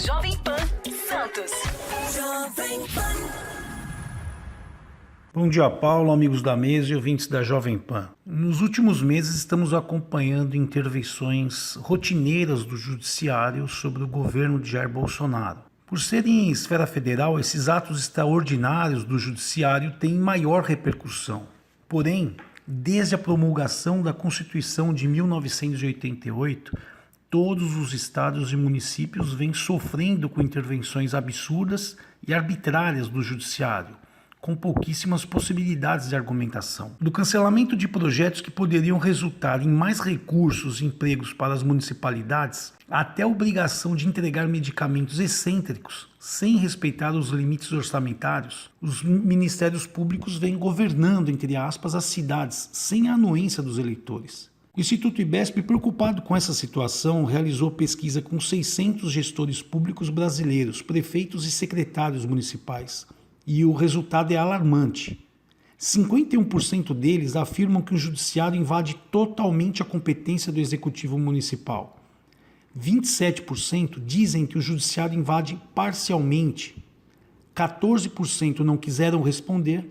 Jovem Pan Santos. Jovem Pan. Bom dia, Paulo, amigos da mesa e ouvintes da Jovem Pan. Nos últimos meses estamos acompanhando intervenções rotineiras do Judiciário sobre o governo de Jair Bolsonaro. Por serem em esfera federal, esses atos extraordinários do Judiciário têm maior repercussão. Porém, desde a promulgação da Constituição de 1988, todos os estados e municípios vêm sofrendo com intervenções absurdas e arbitrárias do Judiciário, com pouquíssimas possibilidades de argumentação. Do cancelamento de projetos que poderiam resultar em mais recursos e empregos para as municipalidades, até a obrigação de entregar medicamentos excêntricos, sem respeitar os limites orçamentários, os ministérios públicos vêm governando, entre aspas, as cidades, sem a anuência dos eleitores. O Instituto IBESP, preocupado com essa situação, realizou pesquisa com 600 gestores públicos brasileiros, prefeitos e secretários municipais. E o resultado é alarmante. 51% deles afirmam que o judiciário invade totalmente a competência do executivo municipal. 27% dizem que o judiciário invade parcialmente. 14% não quiseram responder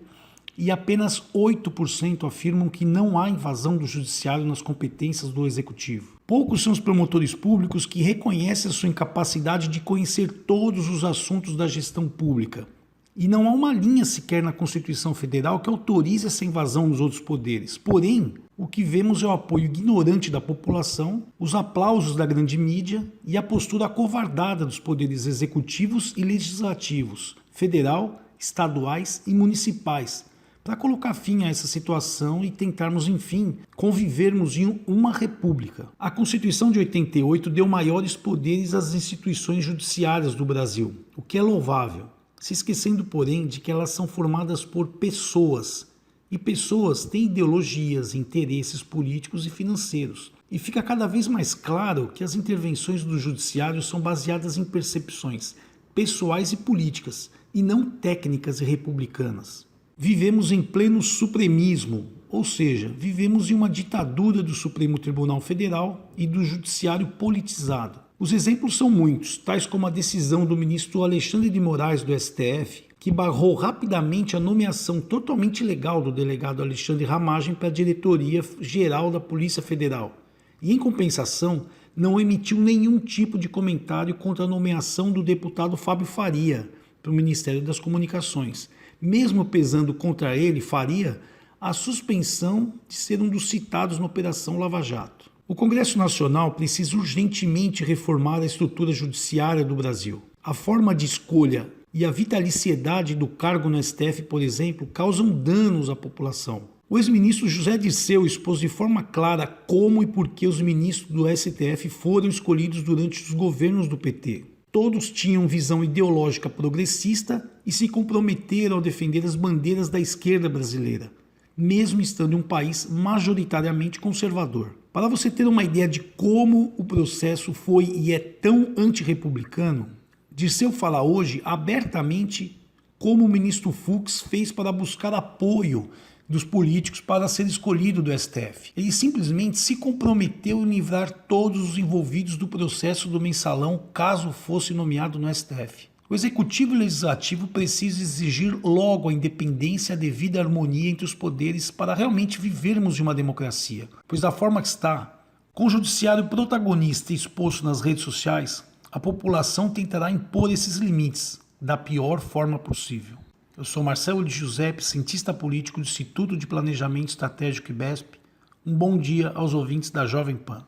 e apenas 8% afirmam que não há invasão do judiciário nas competências do executivo. Poucos são os promotores públicos que reconhecem a sua incapacidade de conhecer todos os assuntos da gestão pública. E não há uma linha sequer na Constituição Federal que autorize essa invasão dos outros poderes. Porém, o que vemos é o apoio ignorante da população, os aplausos da grande mídia e a postura acovardada dos poderes executivos e legislativos, federal, estaduais e municipais, para colocar fim a essa situação e tentarmos, enfim, convivermos em uma república. A Constituição de 88 deu maiores poderes às instituições judiciárias do Brasil, o que é louvável, se esquecendo, porém, de que elas são formadas por pessoas, e pessoas têm ideologias, interesses políticos e financeiros. E fica cada vez mais claro que as intervenções do judiciário são baseadas em percepções pessoais e políticas, e não técnicas e republicanas. Vivemos em pleno supremismo, ou seja, vivemos em uma ditadura do Supremo Tribunal Federal e do judiciário politizado. Os exemplos são muitos, tais como a decisão do ministro Alexandre de Moraes do STF, que barrou rapidamente a nomeação totalmente ilegal do delegado Alexandre Ramagem para a diretoria-geral da Polícia Federal. E, em compensação, não emitiu nenhum tipo de comentário contra a nomeação do deputado Fábio Faria para o Ministério das Comunicações, mesmo pesando contra ele, Faria, a suspensão de ser um dos citados na Operação Lava Jato. O Congresso Nacional precisa urgentemente reformar a estrutura judiciária do Brasil. A forma de escolha e a vitaliciedade do cargo no STF, por exemplo, causam danos à população. O ex-ministro José Dirceu expôs de forma clara como e por que os ministros do STF foram escolhidos durante os governos do PT. Todos tinham visão ideológica progressista e se comprometeram a defender as bandeiras da esquerda brasileira, mesmo estando em um país majoritariamente conservador. Para você ter uma ideia de como o processo foi e é tão antirrepublicano, Dirceu fala hoje abertamente como o ministro Fux fez para buscar apoio dos políticos para ser escolhido do STF. Ele simplesmente se comprometeu em livrar todos os envolvidos do processo do mensalão caso fosse nomeado no STF. O Executivo e o Legislativo precisam exigir logo a independência e a devida harmonia entre os poderes para realmente vivermos de uma democracia. Pois da forma que está, com o judiciário protagonista exposto nas redes sociais, a população tentará impor esses limites da pior forma possível. Eu sou Marcelo de Giuseppe, cientista político do Instituto de Planejamento Estratégico IBESP. Um bom dia aos ouvintes da Jovem Pan.